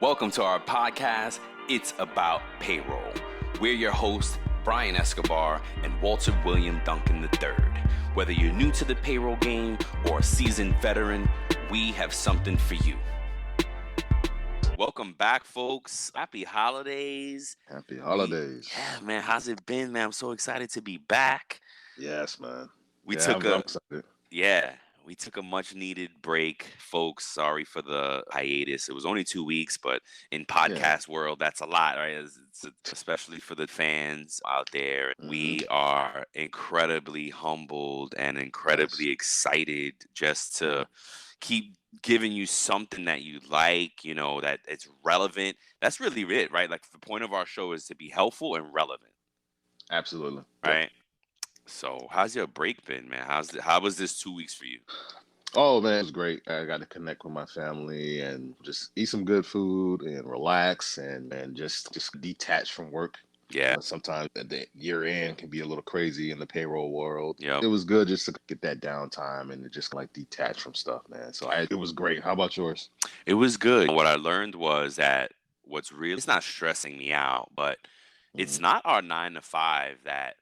Welcome to our podcast, It's About Payroll. We're your hosts, Brian Escobar and Walter William Duncan III. Whether you're new to the payroll game or a seasoned veteran, we have something for you. Welcome back, folks. Happy holidays. Happy holidays. Yeah, man. How's it been, man? I'm so excited to be back. Yes, man. We I'm excited. We took a much needed break, folks. Sorry for the hiatus. It was only 2 weeks, but in podcast world, that's a lot, right? Especially for the fans out there. We are incredibly humbled and incredibly excited just to keep giving you something that you like, you know, that it's relevant. That's really it, right? Like the point of our show is to be helpful and relevant. Absolutely. Right? Yep. So how's your break been, man? How was this 2 weeks for you? Oh, man, it was great. I got to connect with my family and just eat some good food and relax and just detach from work. Yeah. Sometimes the year end can be a little crazy in the payroll world. Yeah. It was good just to get that downtime and to just like detach from stuff, man. So it was great. How about yours? It was good. What I learned was that it's not stressing me out, but it's not our 9 to 5 that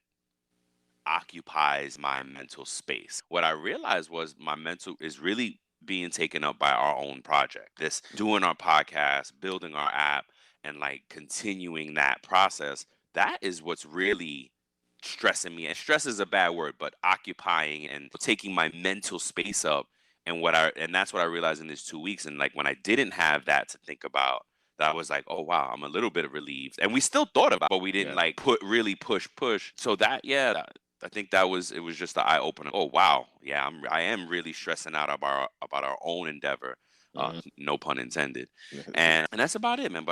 occupies my mental space. What I realized was my mental is really being taken up by our own project. This doing our podcast, building our app, and like continuing that process. That is what's really stressing me. And stress is a bad word, but occupying and taking my mental space up. And that's what I realized in these 2 weeks. And like when I didn't have that to think about, that was like, oh wow, I'm a little bit relieved. And we still thought about it, but we didn't like push. So I think it was just the eye opener. Oh wow, yeah, I am really stressing out about our own endeavor. No pun intended. And that's about it, man.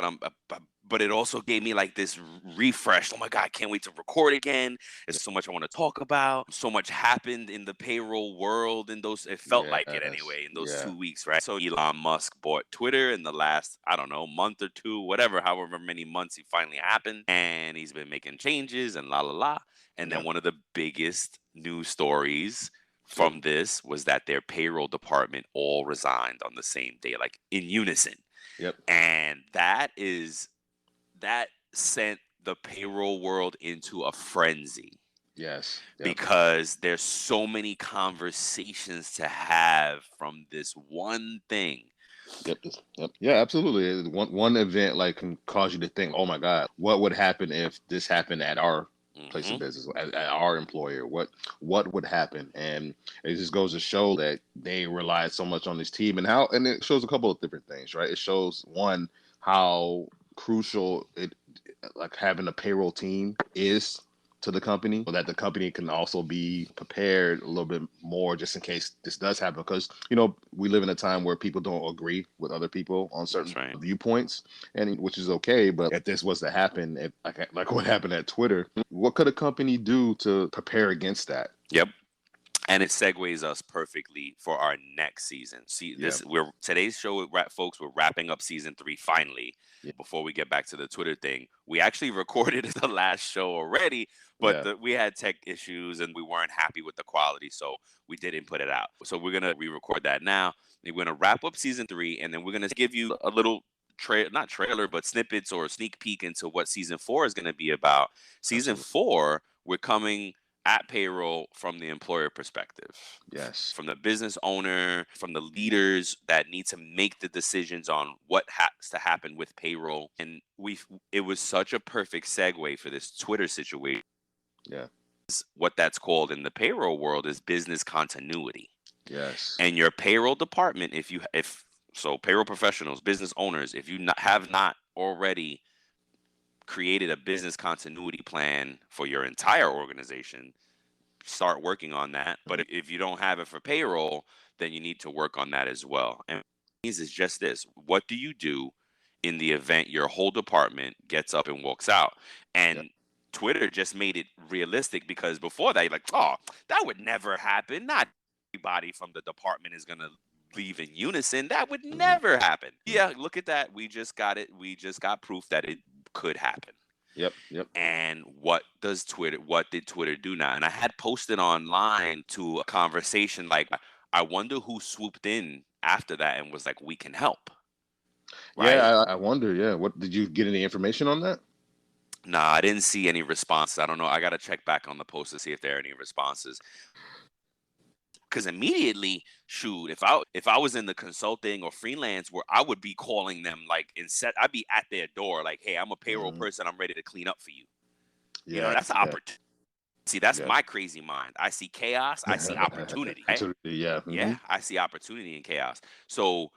But it also gave me like this refresh. Oh my God, I can't wait to record again. There's so much I want to talk about. So much happened in the payroll world in those. It felt like it anyway in those 2 weeks, right? So Elon Musk bought Twitter in the last, I don't know, month or two, however many months he finally happened, and he's been making changes and la la la. And then one of the biggest news stories from this was that their payroll department all resigned on the same day, like in unison. Yep. And that sent the payroll world into a frenzy. Yes. Because there's so many conversations to have from this one thing. Yep. Yeah, absolutely. One event like can cause you to think, oh my God, what would happen if this happened at our place of business, at our employer? What would happen? And it just goes to show that they relied so much on this team, and it shows a couple of different things, right? It shows one, how crucial it like having a payroll team is to the company, so that the company can also be prepared a little bit more just in case this does happen. Because, you know, we live in a time where people don't agree with other people on certain viewpoints, and which is okay. But if this was to happen, like what happened at Twitter, what could a company do to prepare against that? Yep. And it segues us perfectly for our next season. Today's show, folks, we're wrapping up season 3 finally. Before we get back to the Twitter thing, we actually recorded the last show already, but we had tech issues and we weren't happy with the quality, so we didn't put it out. So we're gonna re-record that now. We're gonna wrap up season 3, and then we're gonna give you a little not trailer, but snippets or a sneak peek into what season 4 is gonna be about. Season 4, we're coming at payroll from the employer perspective. Yes. From the business owner, from the leaders that need to make the decisions on what has to happen with payroll. And it was such a perfect segue for this Twitter situation. Yeah. What that's called in the payroll world is business continuity. Yes. And your payroll department, so payroll professionals, business owners, if you have not already created a business continuity plan for your entire organization, start working on that. But if you don't have it for payroll, then you need to work on that as well. And it's just this: what do you do in the event your whole department gets up and walks out? And Twitter just made it realistic, because before that, you're like, oh, that would never happen. Not everybody from the department is going to leave in unison. That would never happen. Yeah, look at that. We just got it. We just got proof that it could happen. Yep. And what did Twitter do now? And I had posted online to a conversation like, I wonder who swooped in after that and was like, we can help. right? Yeah, I wonder. Yeah, what did you get any information on that? Nah, I didn't see any responses. I don't know. I got to check back on the post to see if there are any responses. Because immediately, shoot, if I was in the consulting or freelance, where I would be calling them like I'd be at their door like, hey, I'm a payroll Hmm. person. I'm ready to clean up for you. You know, Yeah, that's an yeah, opportunity. See, that's yeah. my crazy mind. I see chaos. I see opportunity. Right? Opportunity, yeah. Yeah, I see opportunity in chaos. So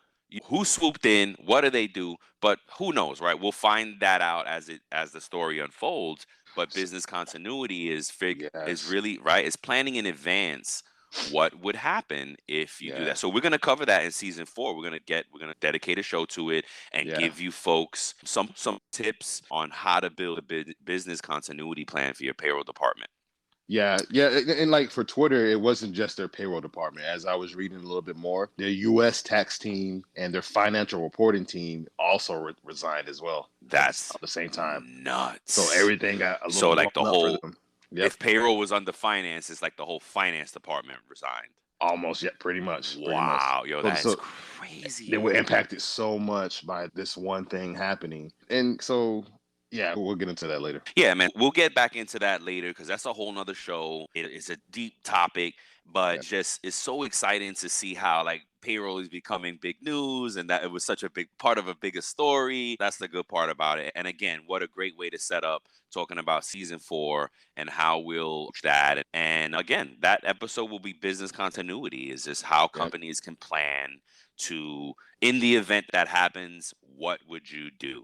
who swooped in? What do they do? But who knows, right? We'll find that out as the story unfolds. But business continuity is Yes. really right. Is planning in advance what would happen if you do Yeah. that. So we're gonna cover that in season 4. We're gonna dedicate a show to it and Yeah. give you folks some tips on how to build a business continuity plan for your payroll department. Yeah, yeah, and like for Twitter, it wasn't just their payroll department. As I was reading a little bit more, their U.S. tax team and their financial reporting team also resigned as well That's at the same time. So nuts. everything got a little So like the blown up for whole them. Yep, if payroll was under finance, it's like the whole finance department resigned. almost. Yeah, pretty much, pretty much. Wow, yo, So, that is so they crazy. were impacted so much by this one thing happening, and so yeah, we'll get into that later. Yeah, man, we'll get back into that later because that's a whole nother show. It's a deep topic, but Yeah, just it's so exciting to see how like payroll is becoming big news and that it was such a big part of a bigger story. That's the good part about it. And again, what a great way to set up talking about season 4 and how we'll approach that. And again, that episode will be business continuity, is just how yeah, companies can plan to, in the event that happens, what would you do?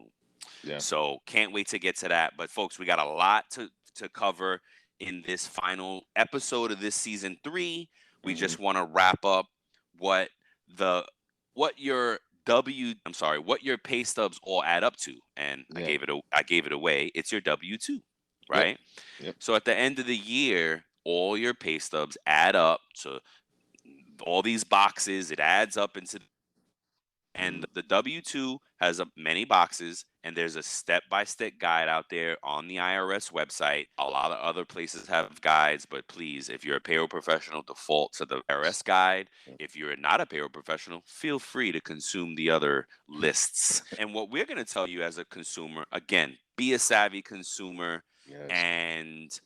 yeah. So can't wait to get to that. But folks, we got a lot to cover in this final episode of this season 3. We Hmm. just want to wrap up what the what your what your pay stubs all add up to. And Yeah. I gave it away. It's your W2, Yep. right? Yep. So at the end of the year, all your pay stubs add up to all these boxes. It adds up into Hmm. and the W 2 has many boxes, and there's a step by step guide out there on the IRS website. A lot of other places have guides, but please, if you're a payroll professional, default to the IRS guide. If you're not a payroll professional, feel free to consume the other lists. And what we're going to tell you as a consumer, again, be a savvy consumer Yes. and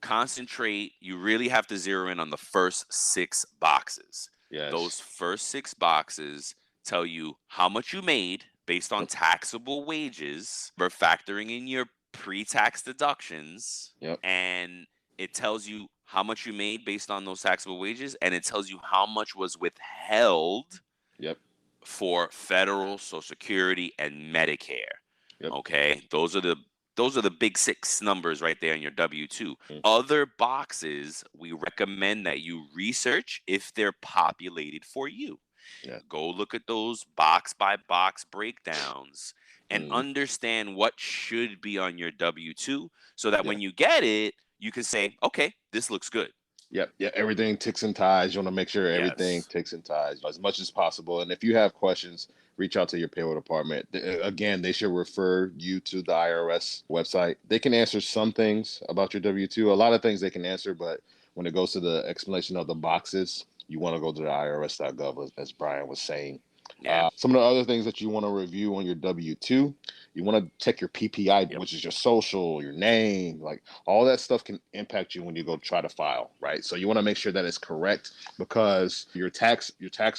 concentrate. You really have to zero in on the first 6 boxes. Yes. Those first 6 boxes tell you how much you made based on Yep. taxable wages. We're factoring in your pre-tax deductions, Yep. and it tells you how much you made based on those taxable wages, and it tells you how much was withheld Yep. for federal, Social Security, and Medicare. Yep. Okay, those are the big 6 numbers right there in your W-2. Mm. Other boxes, we recommend that you research if they're populated for you. Yeah. Go look at those box by box breakdowns and Hmm. understand what should be on your W-2 so that Yeah. when you get it, you can say, okay, this looks good. Yep. Yeah. Everything ticks and ties. You want to make sure everything Yes. ticks and ties as much as possible. And if you have questions, reach out to your payroll department. Again, they should refer you to the IRS website. They can answer some things about your W-2. A lot of things they can answer, but when it goes to the explanation of the boxes, you want to go to the irs.gov, as Brian was saying. Yeah. Some of the other things that you want to review on your W-2, you want to check your PPI, Yep. which is your social, your name, like all that stuff can impact you when you go try to file, right? So you want to make sure that it's correct because your tax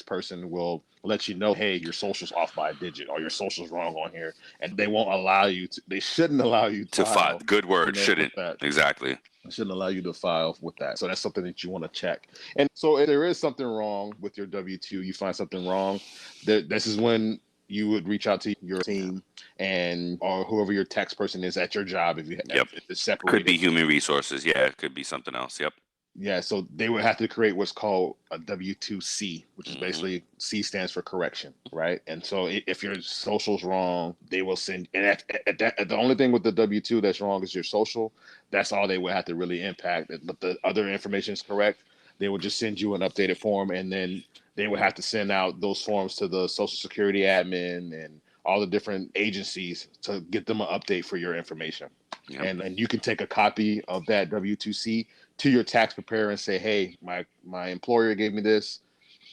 person will let you know, hey, your social's off by a digit or your social's wrong on here, and they won't allow you to. They shouldn't allow you to To file. file, Good word. with Shouldn't. that. Exactly. Shouldn't allow you to file with that. So that's something that you want to check. And so if there is something wrong with your W-2, you find something wrong, this is when you would reach out to your team and or whoever your tax person is at your job if Yep. if it's Could be separated. human resources. Yeah. It could be something else. Yep. Yeah, so they would have to create what's called a W-2C, which is Hmm. basically C stands for correction, right? And so if your social's wrong, they will send. And the only thing with the W-2 that's wrong is your social. That's all they would have to really impact. But the other information is correct. They would just send you an updated form, and then they would have to send out those forms to the Social Security admin and all the different agencies to get them an update for your information. Yep. And you can take a copy of that W-2C to your tax preparer and say, hey, my employer gave me this.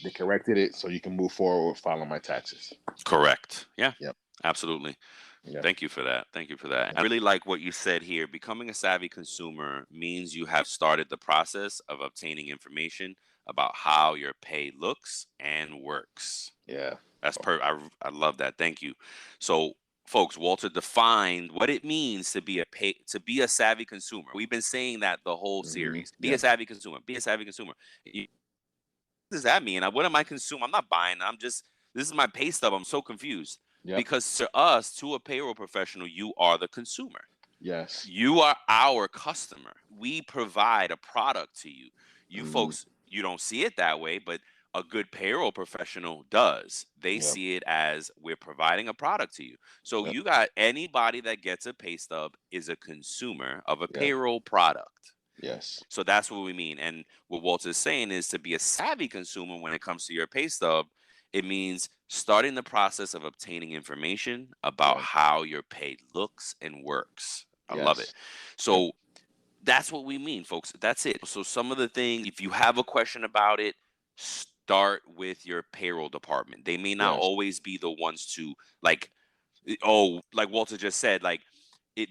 They corrected it, so you can move forward with filing my taxes. Correct. Yeah. Yep. Absolutely. Yeah. Thank you for that. Thank you for that. I really like what you said here. Becoming a savvy consumer means you have started the process of obtaining information about how your pay looks and works. Yeah. That's I love that. Thank you. So, folks, Walter defined what it means to be a savvy consumer. We've been saying that the whole series. Be a Yep. savvy consumer. Be a savvy consumer. What does that mean? What am I consuming? I'm not buying. This is my pay stub. I'm so confused Yep. because to us, to a payroll professional, you are the consumer. Yes. You are our customer. We provide a product to you. You Hmm. folks, you don't see it that way, but a good payroll professional does. They Yep. see it as we're providing a product to you. So Yep. you got anybody that gets a pay stub is a consumer of a Yeah. payroll product. Yes. So that's what we mean. And what Walter's saying is to be a savvy consumer when it comes to your pay stub, it means starting the process of obtaining information about Right. how your pay looks and works. I love it. Yes. Yep. So that's what we mean, folks. That's it. So some of the things, if you have a question about it, start with your payroll department. They may not Yes. always be the ones to like oh, like Walter just said, like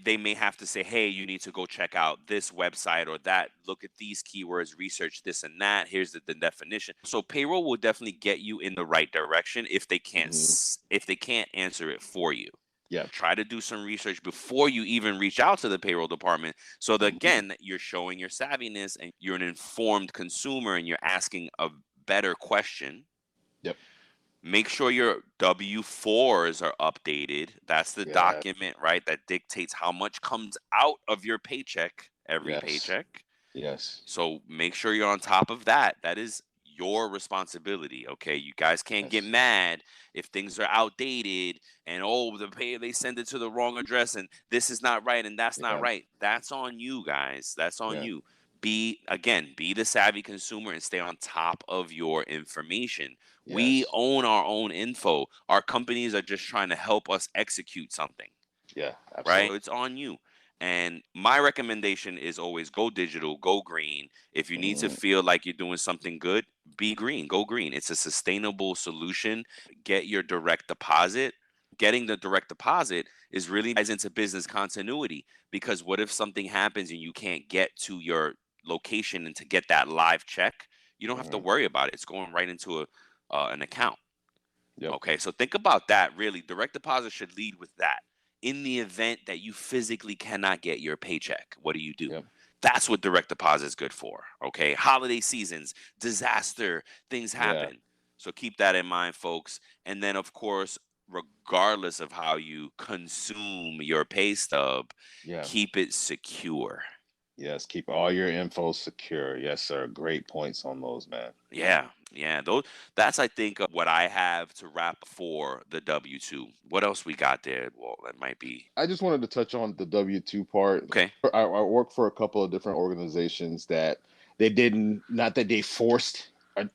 they may have to say, hey, you need to go check out this website or that, look at these keywords, research this and that. Here's the definition. So payroll will definitely get you in the right direction if they can't Hmm. if they can't answer it for you. Yep. Try to do some research before you even reach out to the payroll department so that Hmm. again you're showing your savviness and you're an informed consumer and you're asking a better question. Yep. Make sure your W-4s are updated. That's the Yeah. document, right? That dictates how much comes out of your paycheck, every Yes. paycheck. Yes. So make sure you're on top of that. That is your responsibility. Okay. You guys can't get Yes. mad if things are outdated and oh, they send it to the wrong address and this is not right and that's not Yeah. right. That's on you guys. That's on Yeah. you. Be the savvy consumer and stay on top of your information. We Yes. own our own info. Our companies are just trying to help us execute something, Yeah. right? Absolutely. It's on you. And my recommendation is always go digital, go green. If you need to Hmm. feel like you're doing something good, be green, go green. It's a sustainable solution. Get your direct deposit. Getting the direct deposit is really ties into business continuity because what if something happens and you can't get to your location and to get that live check? You don't have to Hmm. worry about it. It's going right into an account. Yep. Okay, so think about that really. Direct deposit should lead with that. In the event that you physically cannot get your paycheck, what do you do? Yep. That's what direct deposit is good for. Okay, holiday seasons, disaster, things Yeah. happen. So keep that in mind, folks. And then, of course, regardless of how you consume your pay stub, Yeah. keep it secure. Yes. Keep all your info secure. Yes, sir. Great points on those, man. Yeah, yeah. That's I think what I have to wrap for the W-2. What else we got there? Well, that might be I just wanted to touch on the W-2 part. okay. I work for a couple of different organizations that they didn't, not that they forced,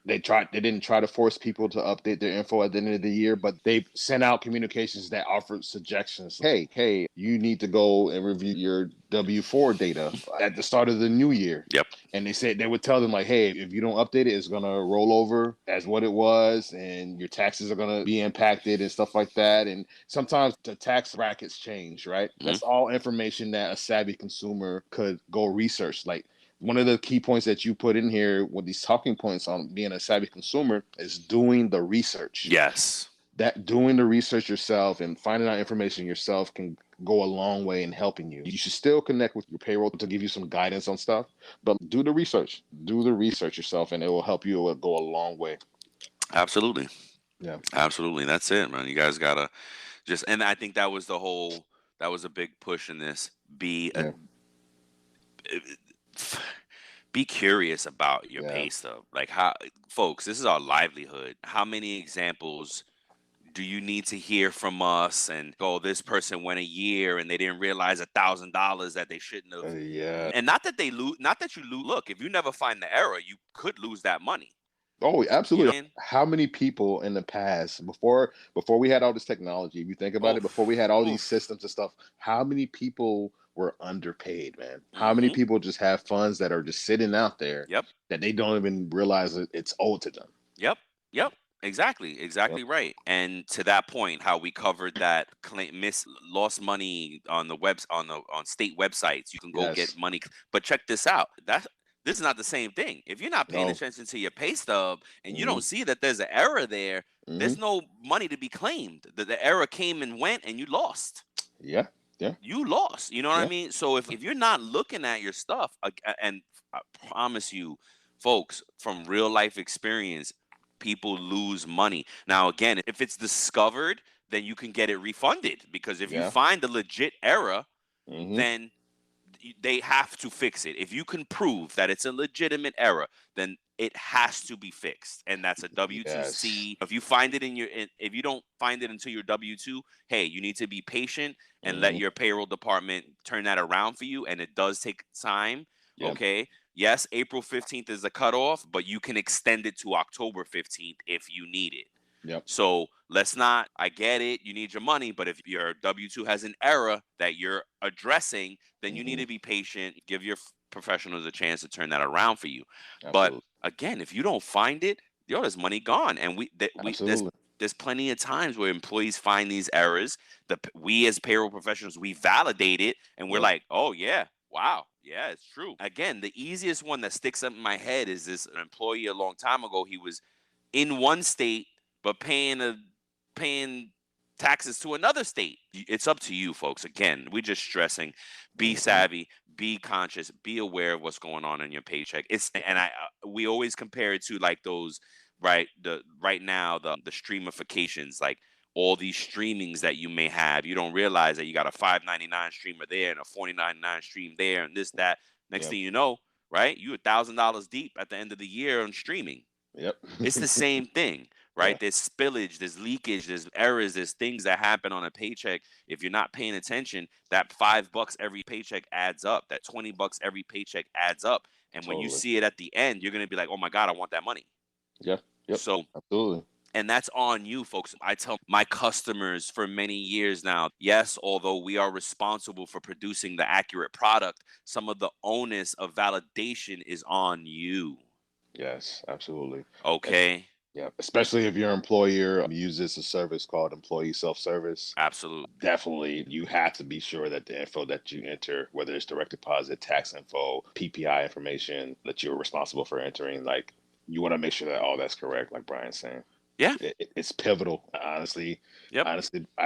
they didn't try to force people to update their info at the end of the year, but they sent out communications that offered suggestions. Hey, you need to go and review your W-4 data at the start of the new year. Yep. And they said they would tell them like, hey, if you don't update it, it's gonna roll over as what it was, and your taxes are gonna be impacted and stuff like that. And sometimes the tax brackets change, right? Hmm. That's all information that a savvy consumer could go research. Like one of the key points that you put in here with these talking points on being a savvy consumer is doing the research. Yes. That doing the research yourself and finding out information yourself can go a long way in helping you. You should still connect with your payroll to give you some guidance on stuff, but do the research. Do the research yourself, and it will help you. It will go a long way. Absolutely. Yeah. Absolutely. That's it, man. You guys gotta and I think that was a big push in this. Yeah. Be curious about your Yeah. pay stub. Like how folks, this is our livelihood. How many examples do you need to hear from us and go, this person went a year and they didn't realize $1,000 that they shouldn't have. Yeah. And not that they lose, not that you lose. Look, if you never find the error, you could lose that money. Oh, You know absolutely. what I mean? How many people in the past, before we had all this technology, if you think about it, before Oof. we had all these Oof. systems and stuff, how many people were underpaid, man? How many Mm-hmm. people just have funds that are just sitting out there Yep. that they don't even realize that it's owed to them? Yep. Yep. Exactly Yep. right. And to that point, how we covered that lost money on the on state websites, you can go get Yes. money. But check this out. This is not the same thing. If you're not paying No. attention to your pay stub and you Hmm. don't see that there's an error there, Hmm. there's no money to be claimed. The error came and went, and you lost. Yeah. Yeah. You lost. You know what I Yeah. mean? So if you're not looking at your stuff, and I promise you, folks, from real life experience, people lose money. Now, again, if it's discovered, then you can get it refunded, because if you Yeah. find a legit error, Hmm. then they have to fix it. If you can prove that it's a legitimate error, then it has to be fixed, and that's a Yes. W2C. If you find it if you don't find it until your W2, hey, you need to be patient and let Hmm. your payroll department turn that around for you, and it does take time. Yep. Okay. Yes, April 15th is the cutoff, but you can extend it to October 15th if you need it. Yep. So let's not, I get it, you need your money, but if your W 2 has an error that you're addressing, then you need Hmm. to be patient, give your professionals a chance to turn that around for you. But Absolutely. again, if you don't find it, yo, there's money gone. And Absolutely. there's plenty of times where employees find these errors. We as payroll professionals, we validate it and we're Yep. like, oh, yeah, wow, yeah, it's true. Again, the easiest one that sticks up in my head is this: an employee a long time ago, he was in one state but paying taxes to another state. It's up to you, folks. Again, we're just stressing: be Hmm. savvy, be conscious, be aware of what's going on in your paycheck. We always compare it to like those, right now, the streamifications, like all these streamings that you may have. You don't realize that you got a 5.99 streamer there and a 40.99 stream there and this that. Next Yep. thing you know, right, you $1,000 deep at the end of the year on streaming. Yep. It's the same thing, Yeah. right? There's spillage, there's leakage, there's errors, there's things that happen on a paycheck. If you're not paying attention, that $5 every paycheck adds up. That $20 every paycheck adds up. And when you Totally. see it at the end, you're gonna be like, "Oh my God, I want that money." Yeah. Yep. So, Absolutely. and that's on you, folks. I tell my customers for many years now, yes, although we are responsible for producing the accurate product, some of the onus of validation is on you. Yes. Absolutely. Es- Okay? Yeah. Especially if your employer uses a service called employee self-service. Absolutely. Definitely, you have to be sure that the info that you enter, whether it's direct deposit, tax info, PPI information that you're responsible for entering, like you want to make sure that all that's correct, like Brian's saying. Yeah. It's pivotal. Honestly, Yep. I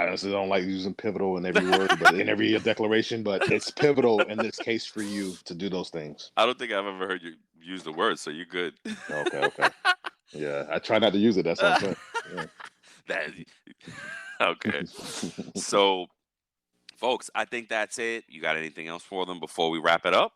honestly don't like using pivotal in every word, but in every declaration. But it's pivotal in this case for you to do those things. I don't think I've ever heard you use the word, so you're good. Okay, okay, yeah. I try not to use it. That's what I'm saying. Yeah. That okay. So, folks, I think that's it. You got anything else for them before we wrap it up?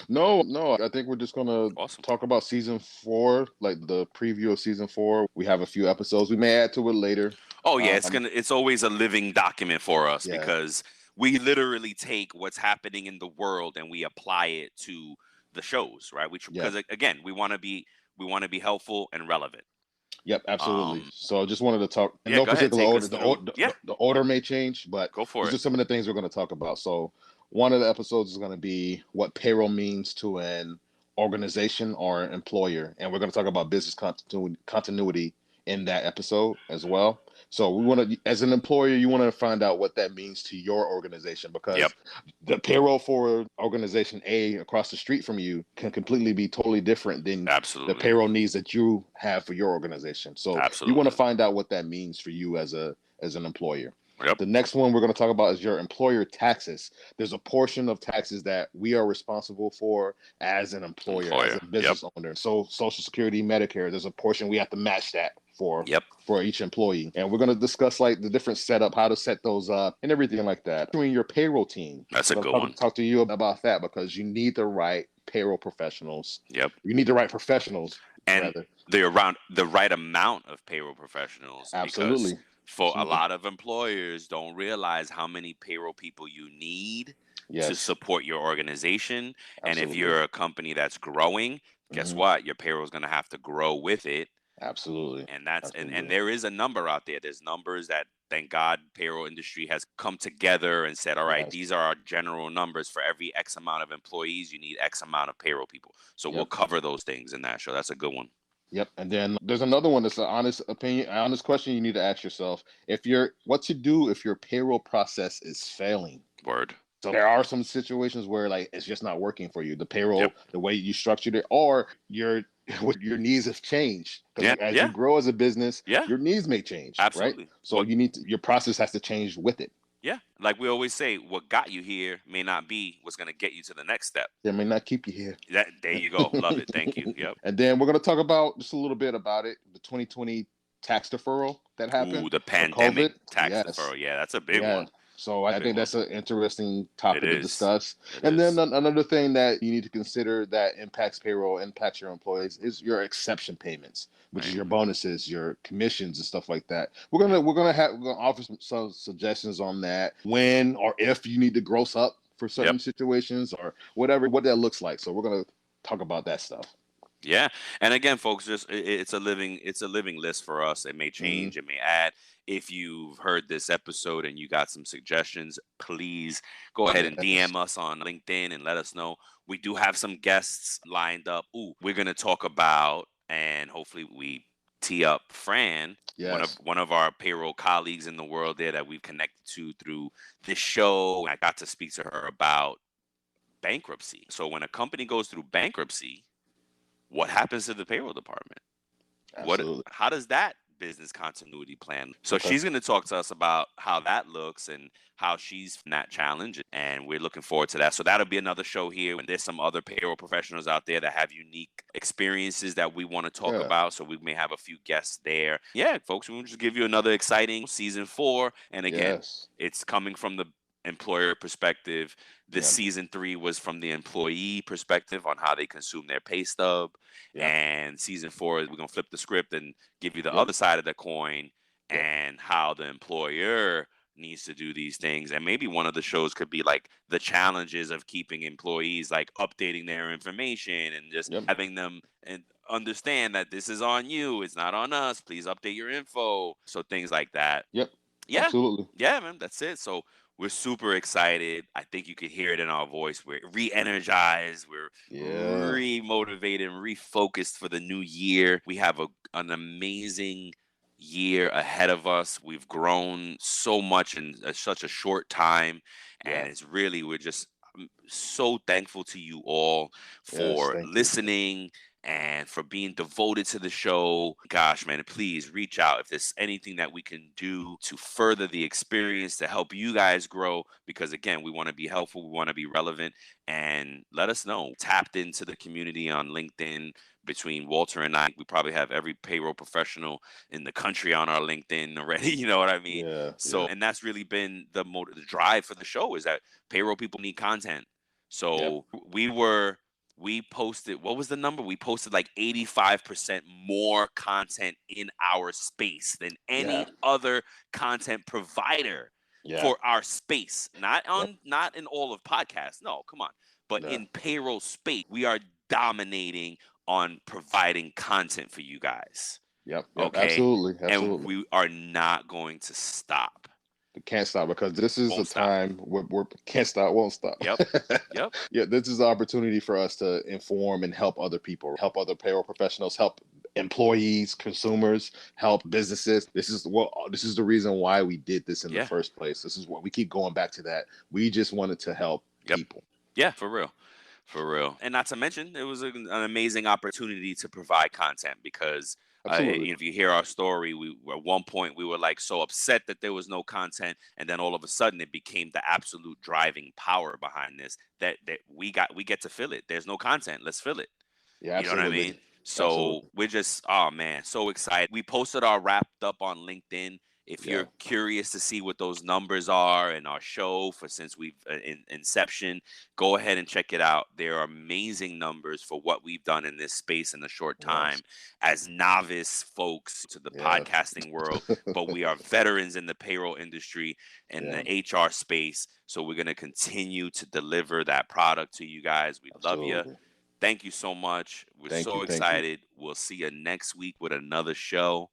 No, no. I think we're just gonna Awesome. talk about season 4, like the preview of season 4. We have a few episodes. We may add to it later. Oh yeah, Um, it's always a living document for us, yeah, because we literally take what's happening in the world and we apply it to the shows, right? yeah, Because again, we want to be helpful and relevant. yep, absolutely. Um, So I just wanted to talk in yeah, no go ahead, particular take order. us through. Yeah, The order may change, but go for these it. are some of the things we're going to talk about. So one of the episodes is going to be what payroll means to an organization or an employer, and we're going to talk about business continuity in that episode as well. So we want to, as an employer, you want to find out what that means to your organization, Yep, because the payroll for organization A across the street from you can completely be totally different than the absolutely, payroll needs that you have for your organization. So you want to absolutely. find out what that means for you as an employer. Yep, The next one we're going to talk about is your employer taxes. There's a portion of taxes that we are responsible for as an employer, as employer. a Yep, business owner. So Social Security, Medicare, there's a portion we have to match that yep. for each employee. And we're going to discuss like the different setup, how to set those up and everything like that. Doing your payroll team. That's a I'm going good to one. talk to you about that, because you need the right payroll professionals. Yep. You need the right professionals, And rather. the right amount of payroll professionals, because Absolutely. for a Absolutely. lot of employers don't realize how many payroll people you need to Yes. support your organization. And if Absolutely. you're a company that's growing, guess Hmm. what, your payroll is going to have to grow with it. Absolutely. And and Absolutely. there is a number out there. There's numbers that, thank God, payroll industry has come together and said, all right, Yes. these are our general numbers. For every X amount of employees, you need X amount of payroll people. So we'll Yep. cover those things in that show. That's a good one. Yep. And then there's another one that's an honest opinion, honest question you need to ask yourself. What to do if your payroll process is failing? Word. So there are some situations where like it's just not working for you. The Yep. payroll, the way you structured it, or your needs have changed because Yeah. as you Yeah. grow as a business, Yeah. your needs may change, right? Absolutely. So your process has to change with it. Yeah. Like we always say, what got you here may not be what's going to get you to the next step. It may not keep you here. There you go. Love it. Thank you. Yep. And then we're going to talk about just a little bit about it, the 2020 tax deferral that Ooh, happened the for pandemic COVID. tax Yes. deferral. Yeah, that's a big Yeah. one. So I Big think one. that's an interesting It topic to is. discuss. It And then is. another thing that you need to consider that impacts payroll, impacts your employees is your exception payments, which is Right. your bonuses, your commissions, and stuff like that. Yep. We're gonna offer some suggestions on that when or if you need to gross up for Yep. certain situations or whatever what that looks like. So we're gonna talk about that stuff. Yeah, and again, folks, just it's a living list for us. It may Hmm. change, it may add. If you've heard this episode and you got some suggestions, please go ahead and Yes. DM us on LinkedIn and let us know. We do have some guests lined up. Ooh, we're gonna talk about, and hopefully we tee up Fran, Yes. one of our payroll colleagues in the world there that we've connected to through this show. I got to speak to her about bankruptcy. So when a company goes through bankruptcy, what happens to the payroll department? Absolutely. How does that business continuity plan? So Okay. she's going to talk to us about how that looks and how she's in that challenge, and we're looking forward to that. So that'll be another show here, and there's some other payroll professionals out there that have unique experiences that we want to talk Yeah. about, so we may have a few guests there. Yeah, folks, we'll just give you another exciting season 4, and again, Yes. it's coming from the employer perspective. This Yeah. season 3 was from the employee perspective on how they consume their pay stub, Yeah. and season 4 we're gonna flip the script and give you the Yep. other side of the coin Yep. and how the employer needs to do these things. And maybe one of the shows could be like the challenges of keeping employees like updating their information and just Yep. having them and understand that this is on you, it's not on us, please update your info, so things like that. Yep. Yeah. Absolutely. Yeah, man, that's it. So we're super excited. I think you could hear it in our voice. We're re-energized. We're Yeah. re-motivated and refocused for the new year. We have an amazing year ahead of us. We've grown so much in such a short time, and Yeah. it's really we're just so thankful to you all Yes. for Thank you. listening and for being devoted to the show. Gosh, man, please reach out if there's anything that we can do to further the experience to help you guys grow. Because again, we want to be helpful, we want to be relevant, and let us know. Tapped into the community on LinkedIn. Between Walter and I, we probably have every payroll professional in the country on our LinkedIn already. You know what I mean? Yeah. So, Yeah. and that's really been the drive for the show is that payroll people need content. Yep. So we posted, what was the number? We posted like 85% more content in our space than Yeah. any other content provider Yeah. for our space. Yep. Not in all of podcasts. No, come on. But Yeah. in payroll space, we are dominating on providing content for you guys. Yep. Yep. Okay? Absolutely. And Absolutely. we are not going to stop. We can't stop because this is a Won't stop. time where we can't stop, won't stop. Yep. Yep. Yeah. This is the opportunity for us to inform and help other people, help other payroll professionals, help employees, consumers, help businesses. This is the reason why we did this in the Yeah. first place. This is what we keep going back to that. We just wanted to help Yep. people. Yeah, for real. For real. And not to mention, it was an amazing opportunity to provide content because Absolutely. if you hear our story, at one point we were like so upset that there was no content, and then all of a sudden it became the absolute driving power behind this that we get to fill it. There's no content, let's fill it. Yeah, You know what I mean? absolutely. So Absolutely. we're just, oh man, so excited. We posted our wrapped up on LinkedIn. If Yeah. you're curious to see what those numbers are in our show for since we've in inception, go ahead and check it out. There are amazing numbers for what we've done in this space in a short Yes. time as novice folks to the Yeah. podcasting world, but we are veterans in the payroll industry and Yeah. the HR space. So we're going to continue to deliver that product to you guys. We love you. Absolutely. Thank you so much. We're Thank you. so Thank you. excited. We'll see you next week with another show.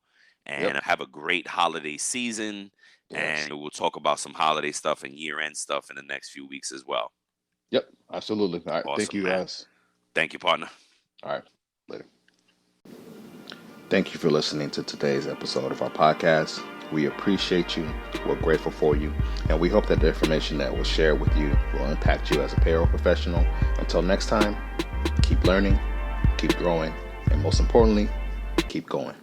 Yep. And have a great holiday season. Yes. And we'll talk about some holiday stuff and year end stuff in the next few weeks as well. Yep. Absolutely. All right. Thank Awesome, you, man. guys. Thank you, partner. All right. Later. Thank you for listening to today's episode of our podcast. We appreciate you. We're grateful for you. And we hope that the information that was shared with you will impact you as a payroll professional. Until next time, keep learning, keep growing, and most importantly, keep going.